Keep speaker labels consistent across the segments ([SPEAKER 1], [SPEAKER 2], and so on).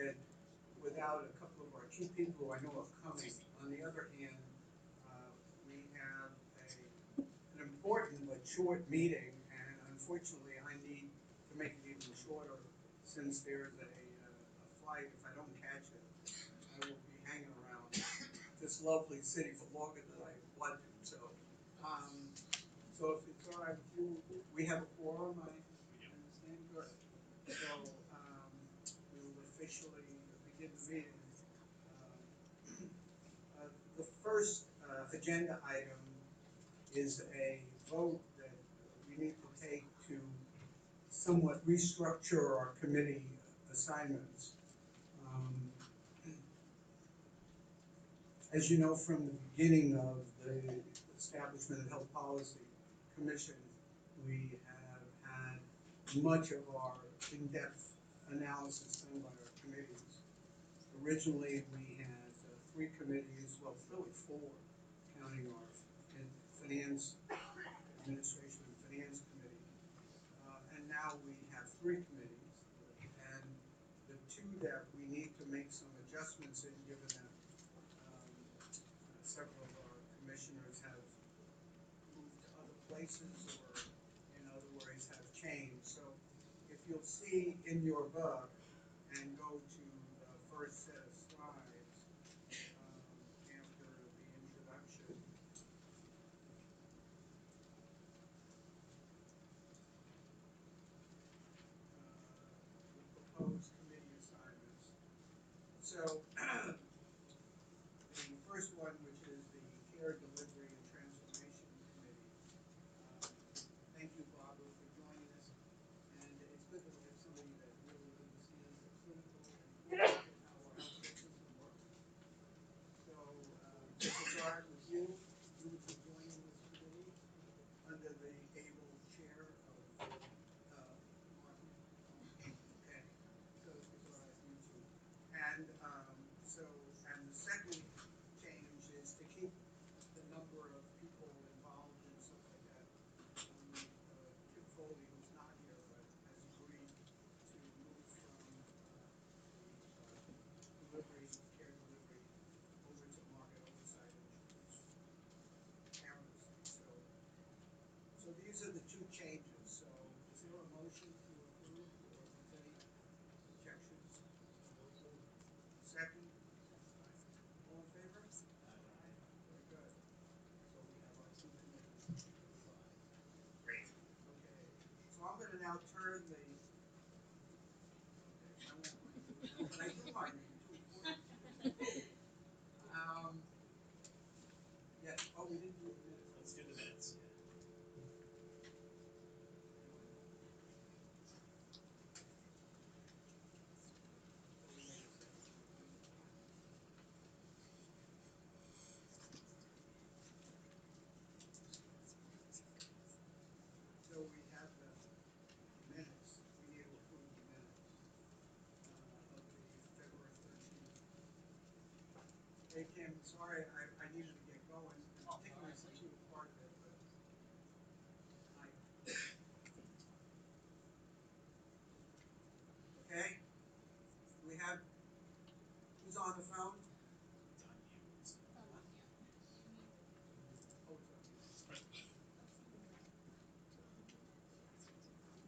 [SPEAKER 1] it without a couple of our key people who I know are coming. On the other hand, we have an important but short meeting, and unfortunately I need to make it even shorter since there's a flight. If I don't catch it, I will be hanging around this lovely city for longer than I want to. So if it's all right with you, we have a quorum, I understand. Good. So we will officially begin the meeting. The first agenda item is a vote that we need to take to somewhat restructure our committee assignments. As you know, from the beginning of the establishment of Health Policy Commission, we have had much of our in-depth analysis done by our committees. Originally, we had 3 committees, well, really 4, counting our Finance, Administration and Finance Committee. And now we have 3 committees, and the 2 that we need to make some adjustments in, given that several of our commissioners have moved to other places or, in other words, have changed. So if you'll see in your book and go to the first set of slides after the introduction, the proposed committee assignments. So the first one, which is the Care Delivery and Transformation Committee. Thank you, Barbara, for joining us. And it's good that we have somebody that really understands the clinical and how our health system works. So, with regard with you, you would be joining this committee under the able chair of Martin. Okay, so it's all right, you two. And and the second change is to keep the number of people involved and stuff like that. Kim Foley, who's not here, but has agreed to move from the care delivery, over to market oversight and parents. So these are the 2 changes. So is there a motion to approve, or if there's any objections? Second? All in favor? Aye. Very good. So we have our 2 committees. Great. Okay. So I'm going to now turn the. Okay, I won't mind doing that, but I do mind doing 2 important. Yes. Oh, we didn't do the minutes.
[SPEAKER 2] Let's do the minutes.
[SPEAKER 1] So we have the minutes. We need to approve the minutes of the February 13th. Hey Kim, sorry I needed to get going, particularly since you were part of it, but okay. We have, who's on the phone?
[SPEAKER 2] It's on you.
[SPEAKER 3] It's on you.
[SPEAKER 1] Oh, it's on you.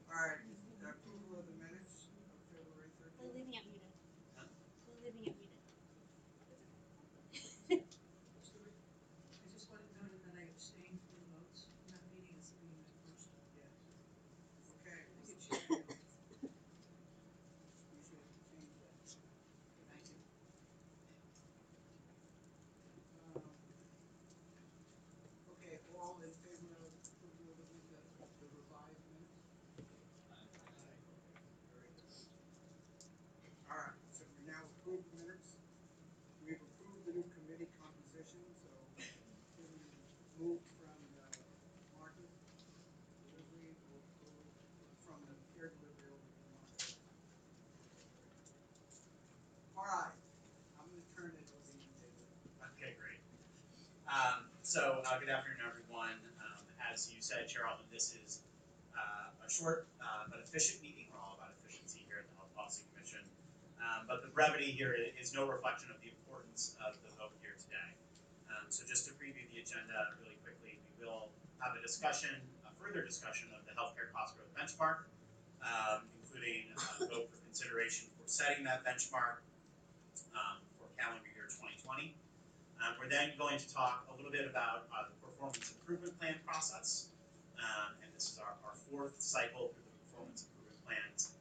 [SPEAKER 1] All right, the approval of the minutes of February 13th.
[SPEAKER 3] We're leaving it muted.
[SPEAKER 2] Huh?
[SPEAKER 3] We're leaving it muted.
[SPEAKER 4] I just wanted noted that I abstained from the votes in that meeting as being my first.
[SPEAKER 1] Yes. Okay.
[SPEAKER 4] I think it should be.
[SPEAKER 1] We should change that.
[SPEAKER 4] Thank you.
[SPEAKER 1] Okay, all in favor of approval of the revised minutes? Aye. Very good. All right, so we now approve the minutes. We've approved the new committee composition, so we moved from the market delivery from the care delivery over to the market. All right, I'm going to turn it over to you, David.
[SPEAKER 2] Okay, great. Good afternoon, everyone. As you said, Chair Altman, this is a short but efficient meeting. We're all about efficiency here at the Health Policy Commission. But the brevity here is no reflection of the importance of the vote here today. So just to preview the agenda really quickly, we will have a discussion, a further discussion of the healthcare cost growth benchmark, including a vote for consideration for setting that benchmark for calendar year 2020. We're then going to talk a little bit about the performance improvement plan process, and this is our fourth cycle through the performance improvement plans.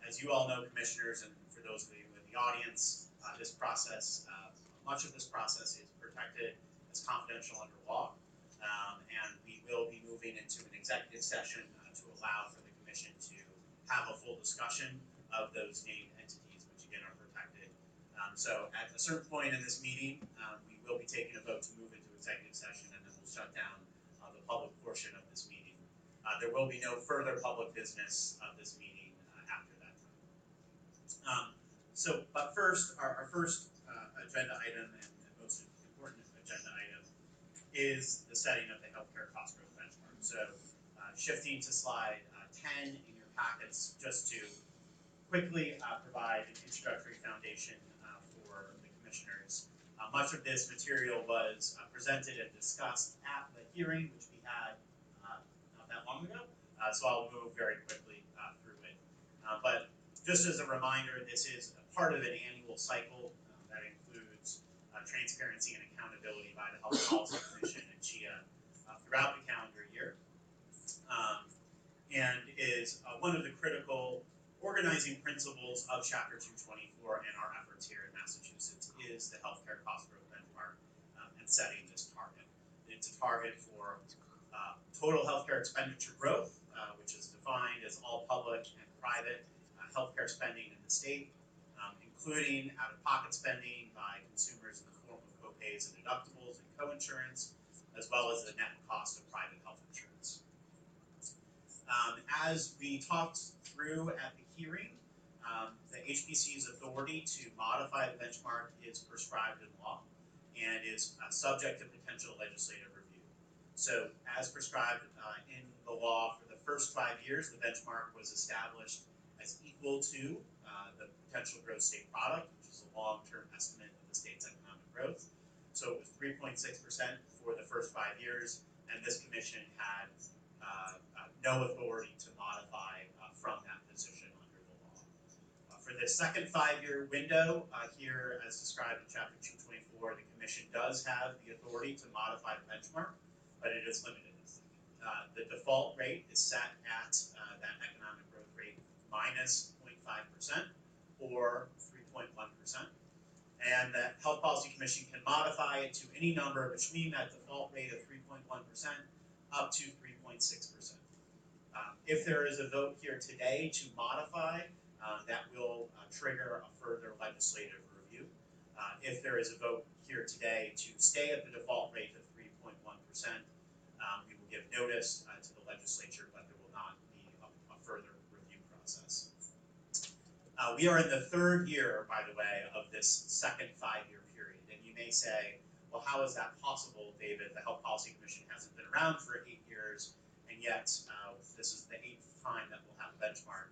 [SPEAKER 2] As you all know, commissioners, and for those of you in the audience, this process, much of this process is protected as confidential under law, and we will be moving into an executive session to allow for the commission to have a full discussion of those named entities, which again are protected. So at a certain point in this meeting, we will be taking a vote to move into executive session, and then we'll shut down the public portion of this meeting. There will be no further public business of this meeting after that time. But first, our first agenda item and most important agenda item is the setting of the healthcare cost growth benchmark. So shifting to slide 10 in your packets, just to quickly provide an introductory foundation for the commissioners. Much of this material was presented and discussed at the hearing, which we had not that long ago, so I'll move very quickly through it. But just as a reminder, this is a part of an annual cycle that includes transparency and accountability by the Health Policy Commission and CHIA throughout the calendar year, and is one of the critical organizing principles of Chapter 224 and our efforts here in Massachusetts is the healthcare cost growth benchmark and setting this target. It's a target for total healthcare expenditure growth, which is defined as all public and private healthcare spending in the state, including out-of-pocket spending by consumers in the form of copays and deductibles and coinsurance, as well as the net cost of private health insurance. As we talked through at the hearing, the HPC's authority to modify the benchmark is prescribed in law and is subject to potential legislative review. So as prescribed in the law for the first 5 years, the benchmark was established as equal to the potential gross state product, which is a long-term estimate of the state's economic growth. So it was 3.6% for the first 5 years, and this commission had no authority to modify from that position under the law. For the second 5-year window, here as described in Chapter 224, the commission does have the authority to modify the benchmark, but it is limited. The default rate is set at that economic growth rate minus 0.5% or 3.1%. And the Health Policy Commission can modify it to any number between that default rate of 3.1% up to 3.6%. If there is a vote here today to modify, that will trigger a further legislative review. If there is a vote here today to stay at the default rate of 3.1%, we will give notice to the legislature, but there will not be a further review process. We are in the third year, by the way, of this second 5-year period, and you may say, well, how is that possible, David? The Health Policy Commission hasn't been around for 8 years, and yet this is the 8th time that we'll have a benchmark.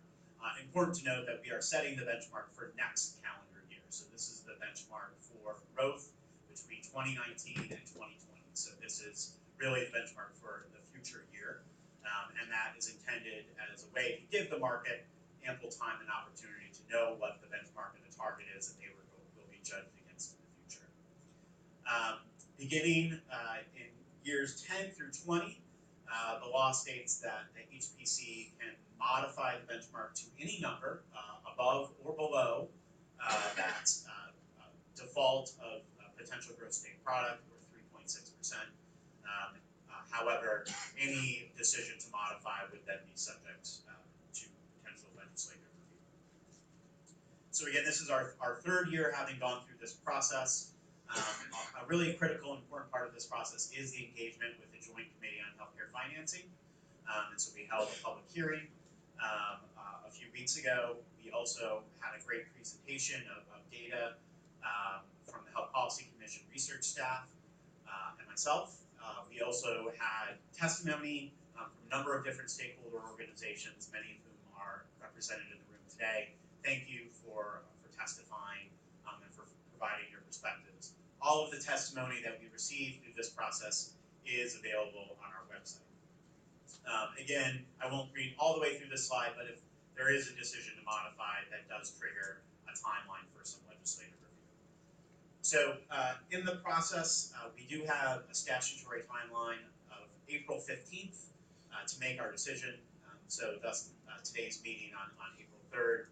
[SPEAKER 2] Important to note that we are setting the benchmark for next calendar year. So this is the benchmark for growth between 2019 and 2020. So this is really the benchmark for the future year. And that is intended as a way to give the market ample time and opportunity to know what the benchmark and the target is that they will be judged against in the future. Beginning in years 10 through 20, the law states that the HPC can modify the benchmark to any number above or below that default of potential gross state product, or 3.6%. However, any decision to modify would then be subject to potential legislative review. So again, this is our third year having gone through this process. A really critical and important part of this process is the engagement with the Joint Committee on Healthcare Financing. And so we held a public hearing a few weeks ago. We also had a great presentation of data from the Health Policy Commission research staff and myself. We also had testimony from a number of different stakeholder organizations, many of whom are represented in the room today. Thank you for testifying and for providing your perspectives. All of the testimony that we received through this process is available on our website. Again, I won't read all the way through this slide, but if there is a decision to modify, that does trigger a timeline for some legislative review. So in the process, we do have a statutory timeline of April 15th to make our decision. So thus today's meeting on April 3rd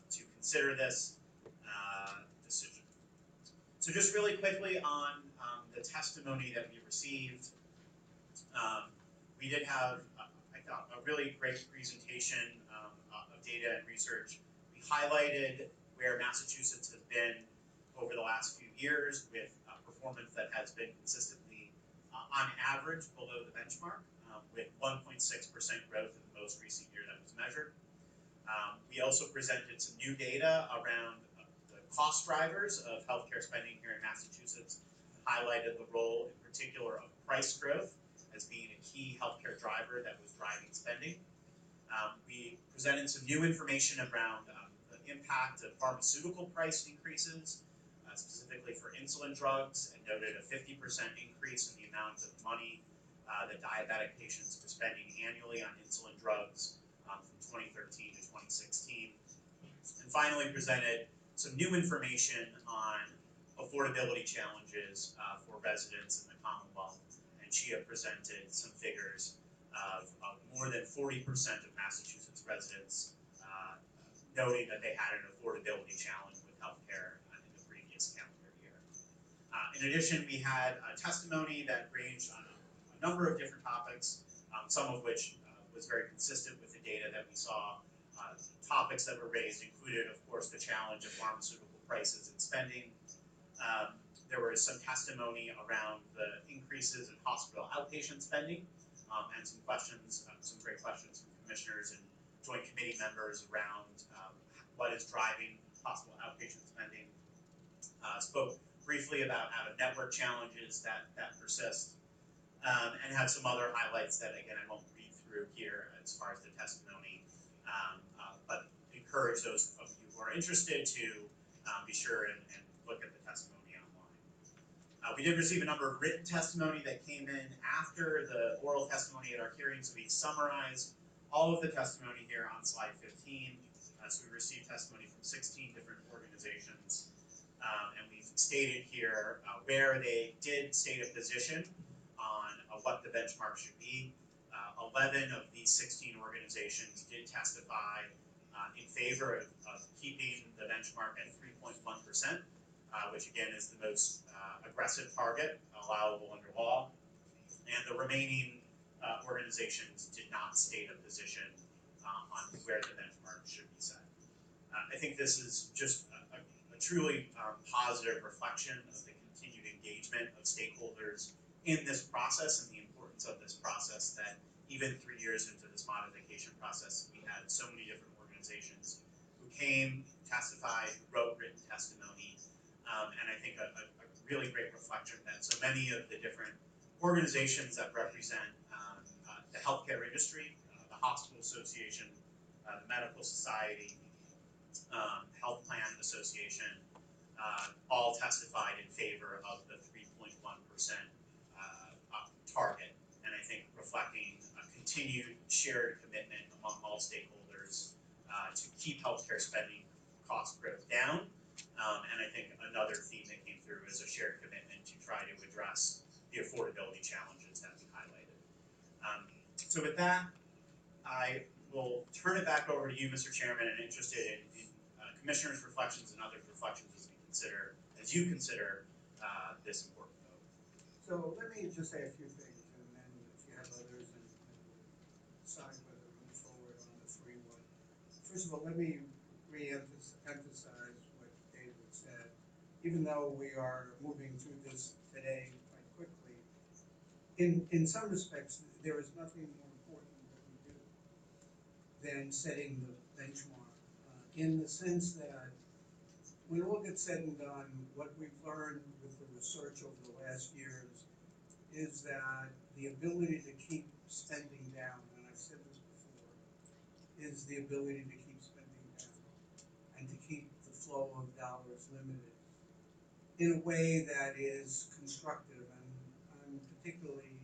[SPEAKER 2] to consider this decision. So just really quickly on the testimony that we received, we did have, I thought, a really great presentation of data and research. We highlighted where Massachusetts has been over the last few years with performance that has been consistently, on average, below the benchmark, with 1.6% growth in the most recent year that was measured. We also presented some new data around the cost drivers of healthcare spending here in Massachusetts, highlighted the role in particular of price growth as being a key healthcare driver that was driving spending. We presented some new information around the impact of pharmaceutical price increases, specifically for insulin drugs, and noted a 50% increase in the amount of money that diabetic patients were spending annually on insulin drugs from 2013 to 2016. And finally presented some new information on affordability challenges for residents in the Commonwealth. And Chia presented some figures of more than 40% of Massachusetts residents noting that they had an affordability challenge with healthcare in the previous calendar year. In addition, we had a testimony that ranged on a number of different topics, some of which was very consistent with the data that we saw. Topics that were raised included, of course, the challenge of pharmaceutical prices and spending. There was some testimony around the increases in hospital outpatient spending, and some questions, some great questions from commissioners and joint committee members around what is driving hospital outpatient spending. Spoke briefly about out-of-network challenges that persist, and had some other highlights that, again, I won't read through here as far as the testimony, but encourage those of you who are interested to be sure and look at the testimony online. We did receive a number of written testimony that came in after the oral testimony at our hearing, so we summarized all of the testimony here on slide 15. So we received testimony from 16 different organizations, and we've stated here where they did state a position on what the benchmark should be. 11 of these 16 organizations did testify in favor of keeping the benchmark at 3.1%, which again is the most aggressive target allowable under law. And the remaining organizations did not state a position on where the benchmark should be set. I think this is just a truly positive reflection of the continued engagement of stakeholders in this process and the importance of this process, that even 3 years into this modification process, we had so many different organizations who came, testified, wrote written testimony, and I think a really great reflection that so many of the different organizations that represent the healthcare industry, the Hospital Association, the Medical Society, Health Plan Association, all testified in favor of the 3.1% target, and I think reflecting a continued shared commitment among all stakeholders to keep healthcare spending cost growth down, and I think another theme that came through is a shared commitment to try to address the affordability challenges that we highlighted. So with that, I will turn it back over to you, Mr. Chairman, and interested in Commissioner's reflections and others' reflections as you consider this important vote.
[SPEAKER 1] So let me just say a few things, and then if you have others, and we'll decide whether to move forward on the 3-1. First of all, let me re-emphasize what David said. Even though we are moving through this today quite quickly, in some respects, there is nothing more important that we do than setting the benchmark, in the sense that when all gets said and done, what we've learned with the research over the last years is that the ability to keep spending down, and I've said this before, is the ability to keep spending down and to keep the flow of dollars limited in a way that is constructive. And I'm particularly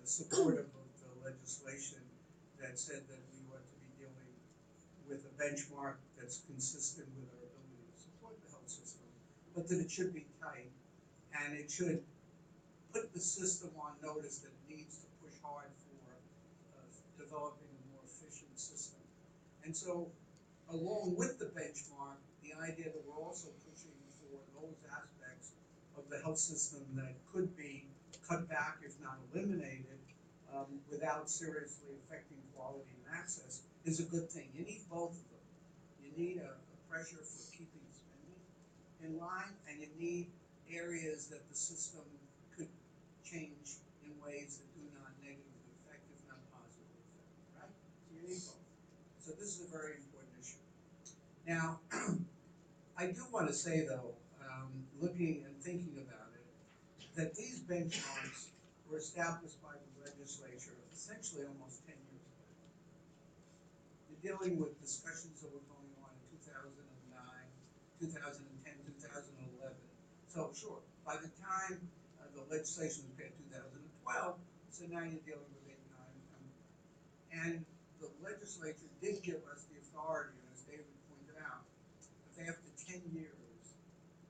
[SPEAKER 1] supportive of the legislation that said that we ought to be dealing with a benchmark that's consistent with our ability to support the health system, but that it should be tight and it should put the system on notice that it needs to push hard for developing a more efficient system. And so, along with the benchmark, the idea that we're also pushing for those aspects of the health system that could be cut back, if not eliminated, without seriously affecting quality and access, is a good thing. You need both of them. You need a pressure for keeping spending in line, and you need areas that the system could change in ways that do not negatively affect, if not positively affect, right? So you need both. So this is a very important issue. Now, I do want to say though, looking and thinking about it, that these benchmarks were established by the legislature essentially almost 10 years ago. You're dealing with discussions that were going on in 2009, 2010, 2011. So sure, by the time the legislation was passed in 2012, so now you're dealing with 8, 9, and the legislature did give us the authority, and as David pointed out, that after 10 years,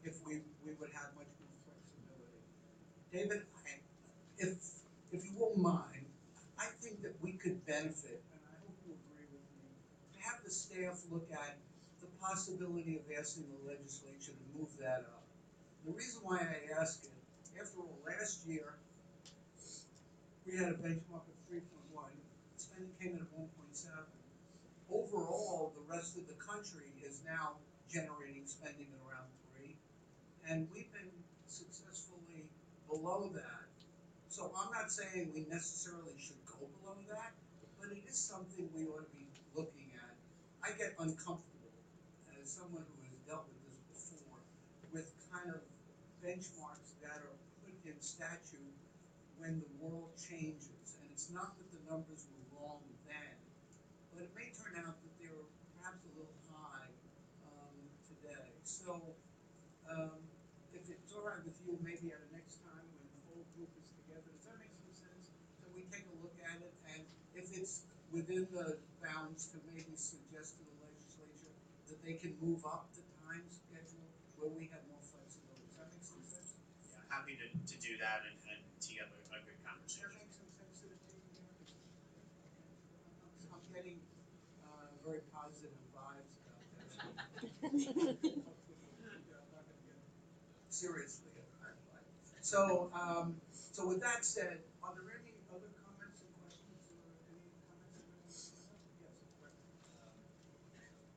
[SPEAKER 1] if we would have much more flexibility. David, if you won't mind, I think that we could benefit, and I hope you agree with me, to have the staff look at the possibility of asking the legislature to move that up. The reason why I ask it, after all, last year, we had a benchmark of 3.1, spending came in at 1.7. Overall, the rest of the country is now generating spending at around 3, and we've been successfully below that. So I'm not saying we necessarily should go below that, but it is something we ought to be looking at. I get uncomfortable as someone who has dealt with this before, with kind of benchmarks that are put in statute when the world changes. And it's not that the numbers were wrong then, but it may turn out that they're perhaps a little high today. So if it's all right with you, maybe at the next time when the whole group is together, does that make some sense? So we take a look at it, and if it's within the bounds, to maybe suggest to the legislature that they can move up the time schedule where we have more flexibility. Does that make some sense?
[SPEAKER 2] Yeah, happy to do that and tee up a good
[SPEAKER 1] Does
[SPEAKER 2] conversation.
[SPEAKER 1] that make some sense to the team here? I'm getting very positive vibes about that. Seriously. So, so with that said, are there any other comments and questions or any comments that you want to bring up?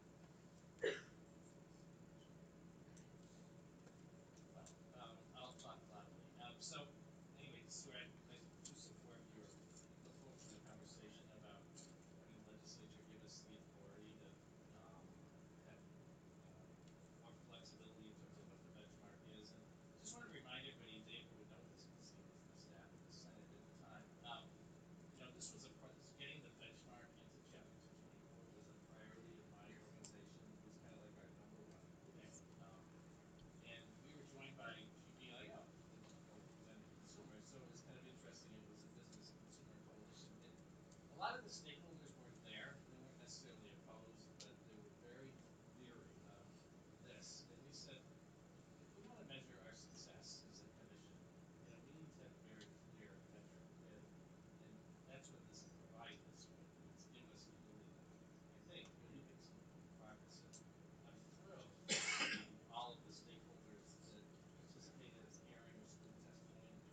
[SPEAKER 1] Yes, Brett.
[SPEAKER 5] I'll talk loudly. So, anyway, Stuart, I do support the approach in the conversation about having the legislature give us the authority to have more flexibility in terms of what the benchmark is. And I just want to remind everybody, David would know this because he was the staff of the Senate at the time. This was getting the benchmark into Chapter 224 was a priority of my organization. It was kind of like our #1 thing. And we were joined by GBIO, the representing consumers, so it was kind of interesting. It was a business and consumer coalition, and a lot of the stakeholders weren't there. They weren't necessarily opposed, but they were very leery of this. And we said, if we want to measure our success as a commission, we need to have a very clear metric, and that's what this provides us with. It's given us the ability to, I think, really make some progress. And I'm thrilled to see all of the stakeholders that participated in the hearing or stood testimony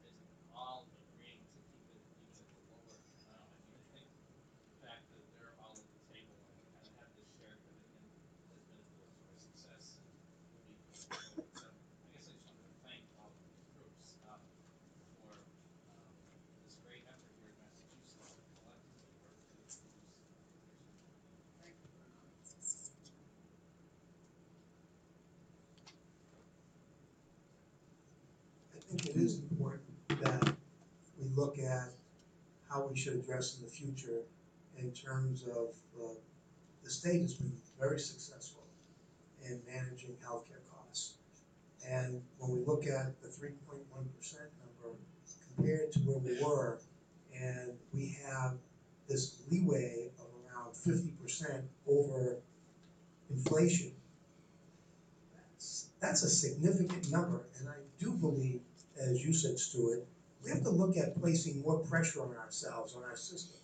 [SPEAKER 5] is all agreeing to keep it even at the lower amount. I mean, I think the fact that they're all at the table and kind of have this shared commitment has been important to our success and will be going forward. So I guess I just wanted to thank all of these groups for this great effort here in Massachusetts to collectively work to reduce utilization.
[SPEAKER 1] Thank you very much.
[SPEAKER 6] I think it is important that we look at how we should address in the future in terms of the state has been very successful in managing healthcare costs. And when we look at the 3.1% number compared to where we were, and we have this leeway of around 50% over inflation, that's a significant number. And I do believe, as you said, Stuart, we have to look at placing more pressure on ourselves, on our system,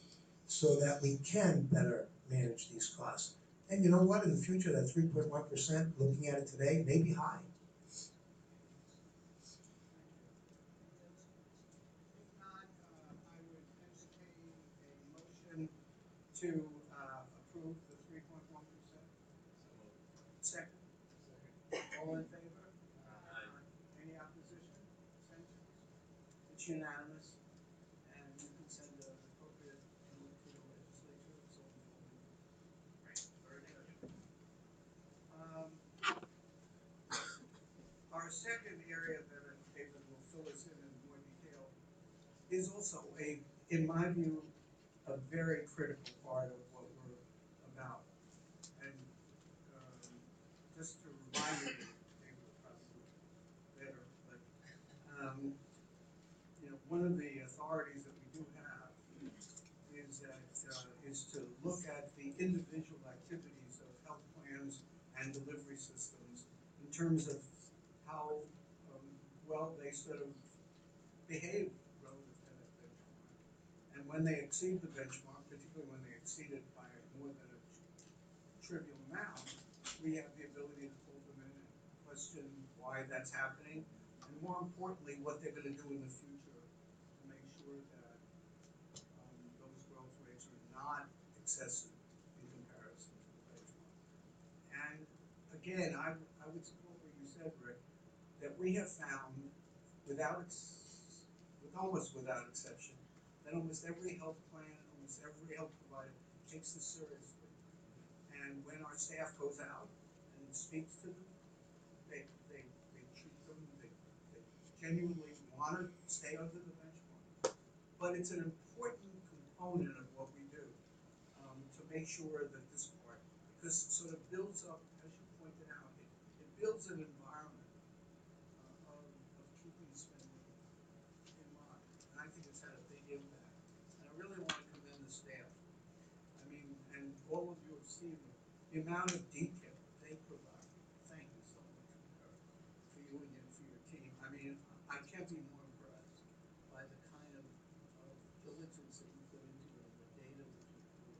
[SPEAKER 6] so that we can better manage these costs. And you know what? In the future, that 3.1%, looking at it today, may be high.
[SPEAKER 1] If not, I would entertain a motion to approve the 3.1%. Second. All in favor? Any opposition? Abstentions? It's unanimous, and you can send an appropriate note to the legislature, so informed.
[SPEAKER 2] Right, very good.
[SPEAKER 1] Our second area that David will fill us in more detail is also in my view, a very critical part of what we're about. And just to remind you, David will probably better, but one of the authorities that we do have is to look at the individual activities of health plans and delivery systems in terms of how well they sort of behave relative to that benchmark. And when they exceed the benchmark, particularly when they exceed it by more than a trivial amount, we have the ability to pull them in and question why that's happening, and more importantly, what they're going to do in the future to make sure that those growth rates are not excessive in comparison to the benchmark. And again, I would support what you said, Rick, that we have found, almost without exception, that almost every health plan, almost every health provider takes this seriously. And when our staff goes out and speaks to them, they treat them, they genuinely want to stay under the benchmark. But it's an important component of what we do to make sure that this part, because it sort of builds up, as you pointed out, it builds an environment of keeping spending in mind. And I think it's had a big impact. And I really want to commend the staff. I mean, and all of you have seen the amount of detail they provide. Thank you so much for you and for your team. I mean, I can't be more impressed by the kind of diligence that you put into it, the data that you put.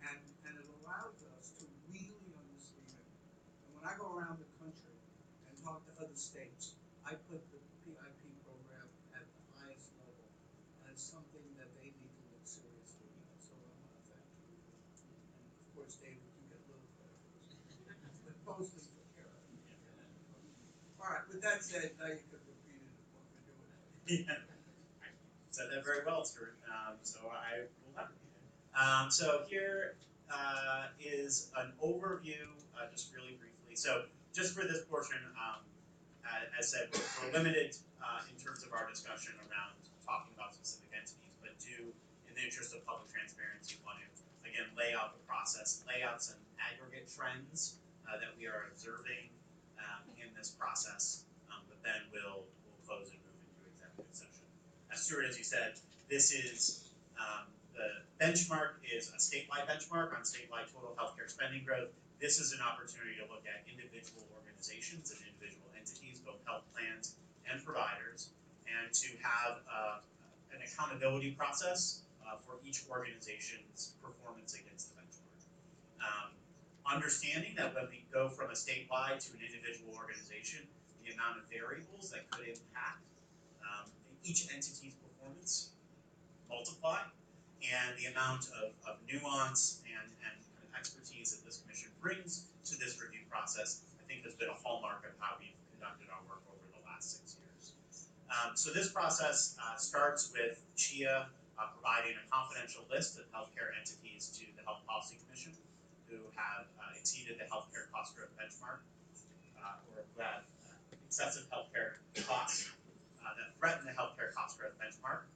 [SPEAKER 1] And it allows us to really understand. And when I go around the country and talk to other states, I put the PIP program at the highest level, and it's something that they need to look seriously at. So I want to thank you, and of course, David, you get a little credit for this, but mostly for Kara. All right. With that said, now you can repeat it what we're doing.
[SPEAKER 2] Yeah. Said that very well, Stuart. So I will not repeat it. So here is an overview, just really briefly. So just for this portion, as said, we're limited in terms of our discussion around talking about specific entities, but do, in the interest of public transparency, want to, again, lay out the process, lay out some aggregate trends that we are observing in this process, but then we'll close and move into executive session. Stuart, as you said, this is the benchmark is a statewide benchmark on statewide total healthcare spending growth. This is an opportunity to look at individual organizations and individual entities, both health plans and providers, and to have an accountability process for each organization's performance against the benchmark. Understanding that when we go from a statewide to an individual organization, the amount of variables that could impact each entity's performance multiply, and the amount of nuance and kind of expertise that this commission brings to this review process, I think has been a hallmark of how we've conducted our work over the last 6 years. So this process starts with CHIA providing a confidential list of healthcare entities to the Health Policy Commission who have exceeded the healthcare cost growth benchmark, or who have excessive healthcare costs that threaten the healthcare cost growth benchmark.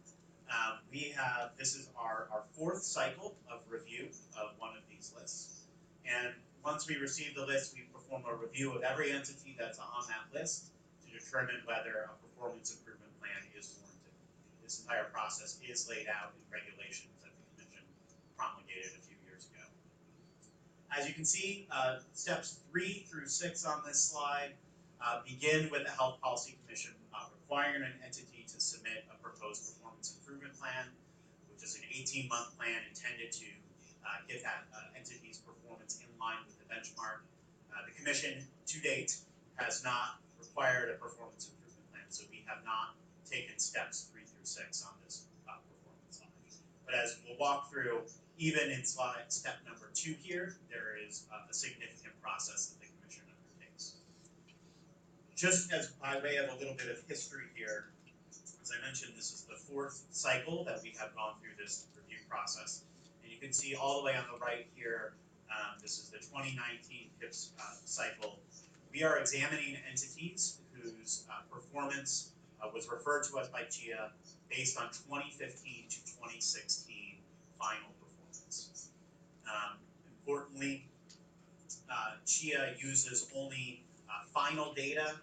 [SPEAKER 2] This is our fourth cycle of review of one of these lists. And once we receive the list, we perform a review of every entity that's on that list to determine whether a performance improvement plan is warranted. This entire process is laid out in regulations that the Commission promulgated a few years ago. As you can see, steps 3 through 6 on this slide begin with the Health Policy Commission requiring an entity to submit a proposed performance improvement plan, which is an 18-month plan intended to get that entity's performance in line with the benchmark. The Commission, to date, has not required a performance improvement plan, so we have not taken steps 3 through 6 on this performance slide. But as we'll walk through, even in step number 2 here, there is a significant process that the Commission undertakes. Just as by way of a little bit of history here, as I mentioned, this is the 4th cycle that we have gone through this review process. And you can see all the way on the right here, this is the 2019 HPC cycle. We are examining entities whose performance was referred to us by CHIA based on 2015 to 2016 final performance. Importantly, CHIA uses only final data.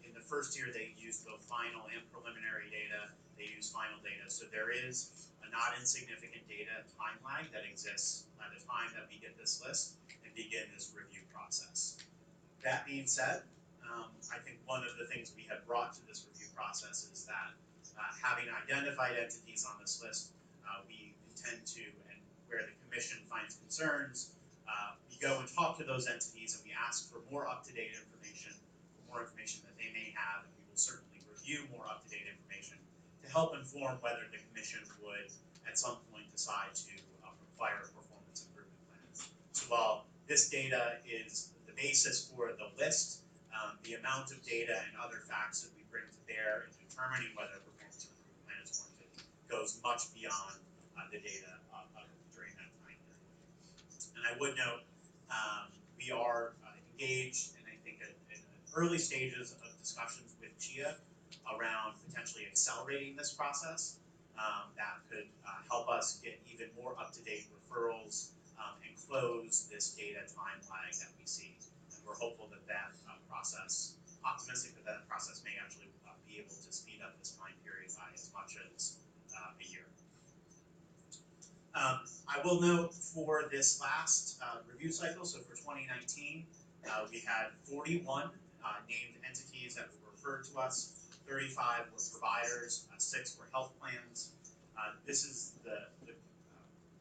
[SPEAKER 2] In the first year, they used both final and preliminary data. They use final data, so there is a not insignificant data time lag that exists by the time that we get this list and begin this review process. That being said, I think one of the things we have brought to this review process is that having identified entities on this list, we intend to, and where the Commission finds concerns, we go and talk to those entities and we ask for more up-to-date information, that they may have, and we will certainly review more up-to-date information to help inform whether the Commission would, at some point, decide to require a performance improvement plan. So while this data is the basis for the list, the amount of data and other facts that we bring to bear in determining whether a performance improvement plan is warranted goes much beyond the data during that time period. And I would note, we are engaged, and I think in early stages of discussions with CHIA around potentially accelerating this process. That could help us get even more up-to-date referrals and close this data time lag that we see. And we're hopeful that optimistic that that process may actually be able to speed up this time period by as much as a year. I will note for this last review cycle, so for 2019, we had 41 named entities that were referred to us. 35 were providers, 6 were health plans. This is the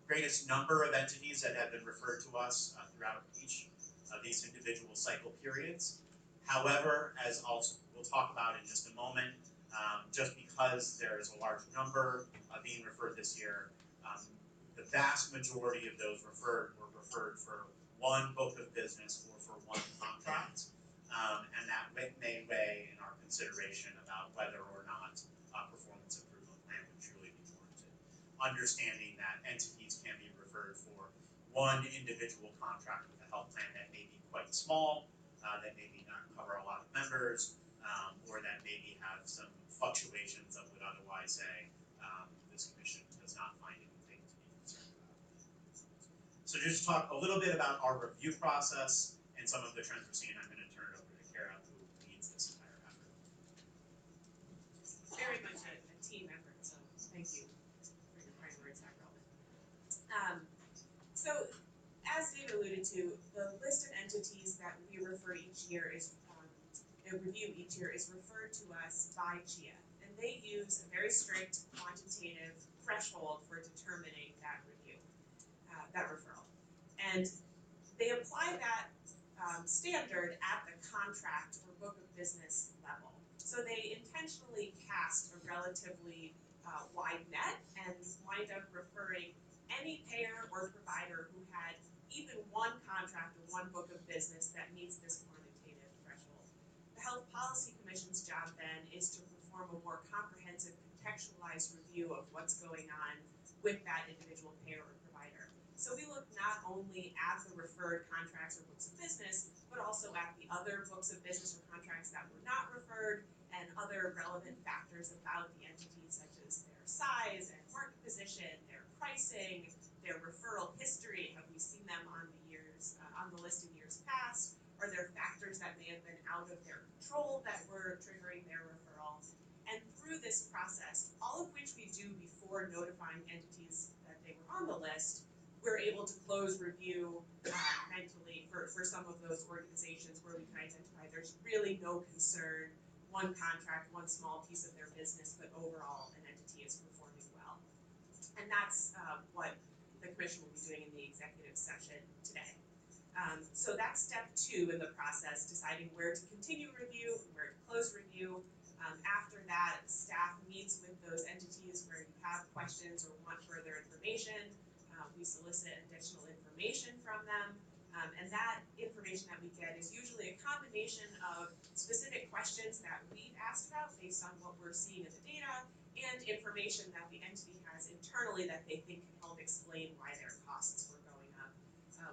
[SPEAKER 2] greatest number of entities that have been referred to us throughout each of these individual cycle periods. However, as we'll talk about in just a moment, just because there is a large number being referred this year, the vast majority of those were referred for one book of business or for one contract. And that may weigh in our consideration about whether or not a performance improvement plan would truly be warranted. Understanding that entities can be referred for one individual contract with a health plan that may be quite small, that maybe not cover a lot of members, or that maybe have some fluctuations that would otherwise say this Commission does not find anything to be concerned about. So just to talk a little bit about our review process and some of the trends we're seeing, I'm going to turn it over to Kara, who leads this entire effort.
[SPEAKER 7] Very much a team effort, so thank you for your kind words, Dr. Ullman. So, as David alluded to, the list of entities that we refer each year is review each year is referred to us by CHIA, and they use a very strict quantitative threshold for determining that review, that referral, and they apply that standard at the contract or book of business level. So they intentionally cast a relatively wide net and wind up referring any payer or provider who had even one contract or one book of business that meets this quantitative threshold. The Health Policy Commission's job then is to perform a more comprehensive, contextualized review of what's going on with that individual payer or provider. So we look not only at the referred contracts or books of business, but also at the other books of business or contracts that were not referred and other relevant factors about the entities such as their size and market position, their pricing, their referral history. Have we seen them on the list in years have been out of their control that were triggering their referral. And through this process, all of which we do before notifying entities that they were on the list, we're able to close review mentally for some of those organizations where we can identify there's really no concern, one contract, one small piece of their business, but overall an entity is performing well. And that's what the commission will be doing in the executive session today. So that's step 2 in the process, deciding where to continue review and where to close review. After that, staff meets with those entities where you have questions or want further information. We solicit additional information from them. And that information that we get is usually a combination of specific questions that we've asked about based on what we're seeing in the data and information that the entity has internally that they think can help explain why their costs were going up.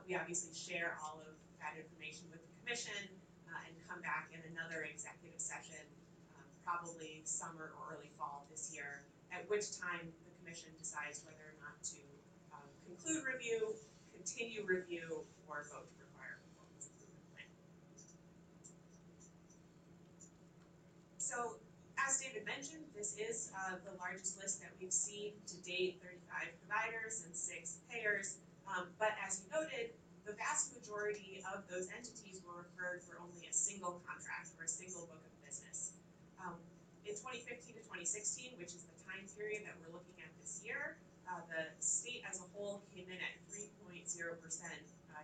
[SPEAKER 7] We obviously share all of that information with the commission and come back in another executive session, probably summer or early fall this year, at which time the commission decides whether or not to conclude review, continue review, or vote to require a performance improvement plan. So, as David mentioned, this is the largest list that we've seen to date, 35 providers and 6 payers. But as you noted, the vast majority of those entities were referred for only a single contract or a single book of business. In 2015 to 2016, which is the time period that we're looking at this year, the state as a whole came in at 3.0%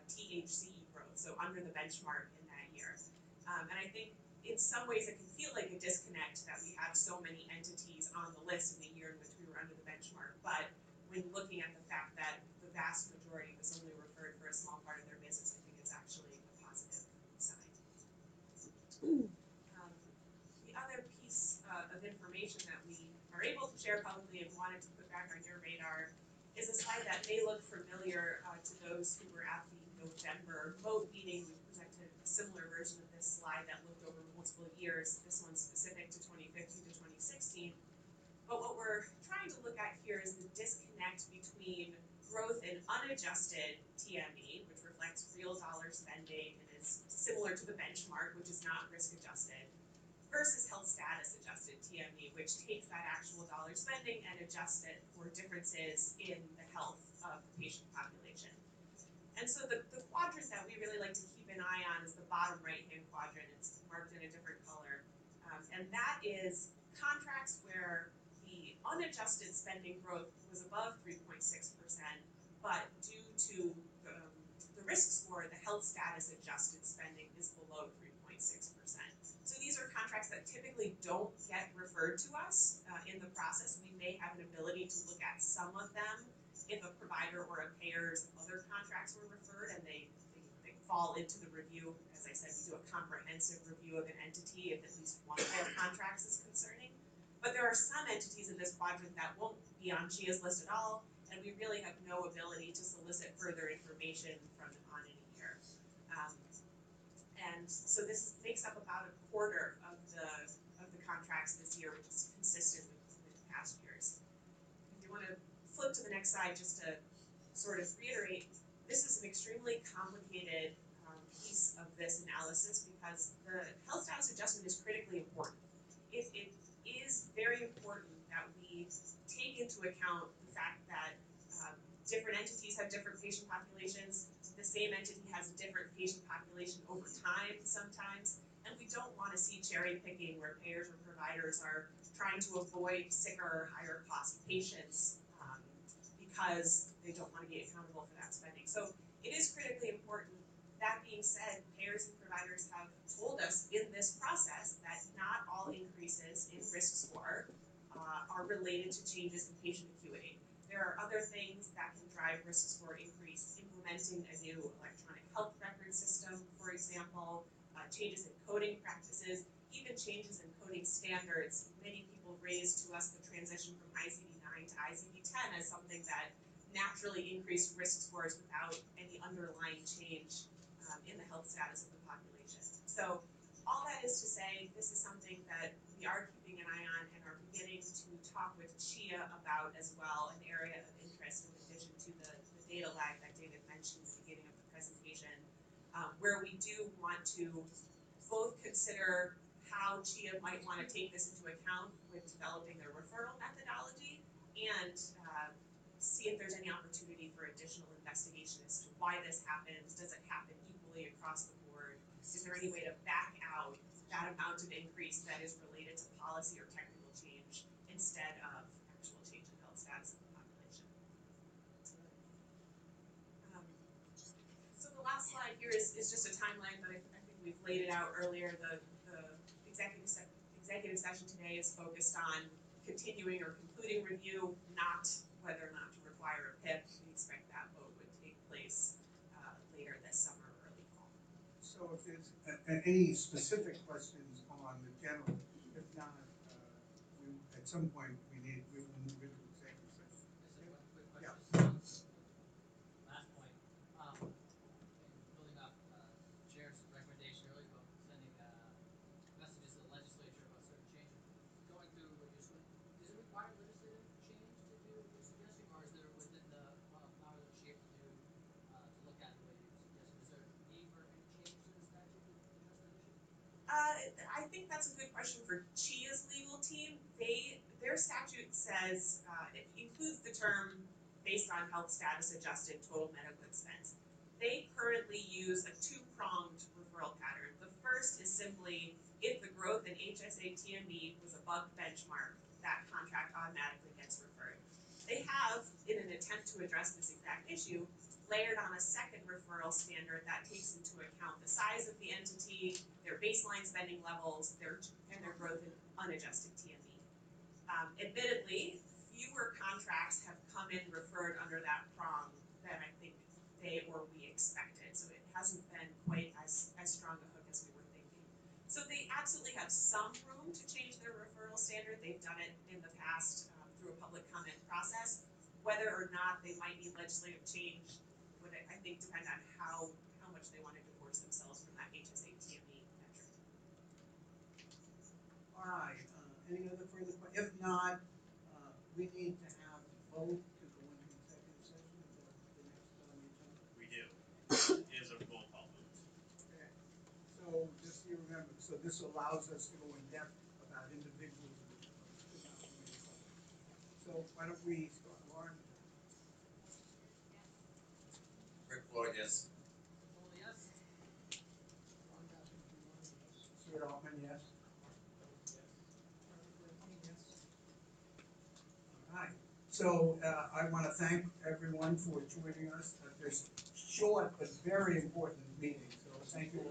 [SPEAKER 7] THCE growth, so under the benchmark in that year. And I think in some ways it can feel like a disconnect that we have so many entities on the list in the year in which we were under the benchmark. But when looking at the fact that the vast majority was only referred for a small part of their business, I think it's actually a positive sign. The other piece of information that we are able to share publicly and wanted to put back on your radar is a slide that may look familiar to those who were at the November vote meeting. We presented a similar version of this slide that looked over multiple years. This one's specific to 2015 to 2016. But what we're trying to look at here is the disconnect between growth in unadjusted TME, which reflects real dollar spending and is similar to the benchmark, which is not risk adjusted, versus health status adjusted TME, which takes that actual dollar spending and adjusts it for differences in the health of the patient population. And so the quadrant that we really like to keep an eye on is the bottom right-hand quadrant. It's marked in a different color. And that is contracts where the unadjusted spending growth was above 3.6%, but due to the risk score, the health status adjusted spending is below 3.6%. So these are contracts that typically don't get referred to us in the process. We may have an ability to look at some of them if a provider or a payer's other contracts were referred and they fall into the review. As I said, we do a comprehensive review of an entity if at least one of their contracts is concerning. But there are some entities in this quadrant that won't be on GIA's list at all, and we really have no ability to solicit further information from on any year. And so this makes up about a quarter of the contracts this year, which is consistent with past years. If you want to flip to the next slide, just to sort of reiterate, this is an extremely complicated piece of this analysis because the health status adjustment is critically important. It is very important that we take into account the fact that different entities have different patient populations. The same entity has a different patient population over time sometimes, and we don't want to see cherry picking where payers or providers are trying to avoid sicker or higher cost patients because they don't want to be accountable for that spending. So it is critically important. That being said, payers and providers have told us in this process that not all increases in risk score are related to changes in patient acuity. There are other things that can drive risk score increase, implementing a new electronic health record system, for example, changes in coding practices, even changes in coding standards. Many people raise to us the transition from ICD-9 to ICD-10 as something that naturally increased risk scores without any underlying change in the health status of the population. So all that is to say, this is something that we are keeping an eye on and are beginning to talk with CHIA about as well, an area of interest in addition to the data lag that David mentioned at the beginning of the presentation, where we do want to both consider how CHIA might wanna take this into account with developing their referral methodology and see if there's any opportunity for additional investigation as to why this happens. Does it happen equally across the board? Is there any way to back out that amount of increase that is related to policy or technical change instead of actual change in health status of the population? So the last slide here is just a timeline, but I think we've laid it out earlier. The executive session today is focused on continuing or concluding review, not whether or not to require a PIP. We expect that vote would take place later this summer or early fall.
[SPEAKER 1] So if there's any specific questions on the general, if not, at some point we will move into executive session.
[SPEAKER 8] Just one quick
[SPEAKER 1] Yeah.
[SPEAKER 8] question. Last point, and building off Chair's recommendation earlier about sending messages to the legislature about certain changes. Going through what you're does it require legislative change to do what you're suggesting, or is there within the powers of CHIA to do to look at the way you're suggesting? Is there a need for any change to the statute to address that issue?
[SPEAKER 7] I think that's a good question for CHIA's legal team. Their statute says it includes the term based on health status adjusted total medical expense. They currently use a two-pronged referral pattern. The first is simply if the growth in HSA TME was above benchmark, that contract automatically gets referred. They have, in an attempt to address this exact issue, layered on a second referral standard that takes into account the size of the entity, their baseline spending levels, and their growth in unadjusted TME. Admittedly, fewer contracts have come in referred under that prong than I think they or we expected, so it hasn't been quite as strong a hook as we were thinking. So they absolutely have some room to change their referral standard. They've done it in the past through a public comment process. Whether or not they might need legislative change would, I think, depend on how much they want to divorce themselves from that HSA TME metric.
[SPEAKER 1] All right, any other further questions? If not, we need to have a vote to go into executive session. Is that the next on the agenda?
[SPEAKER 2] We do. It is a roll call vote.
[SPEAKER 1] Okay, so just so you remember, so this allows us to go in depth about individuals which could not be made public. So why don't we start, Lauren?
[SPEAKER 9] Rick Floyd, yes.
[SPEAKER 8] Foley, yes.
[SPEAKER 1] Stuart Altman, yes. All right, so I want to thank everyone for joining us at this short but very important meeting. So thank you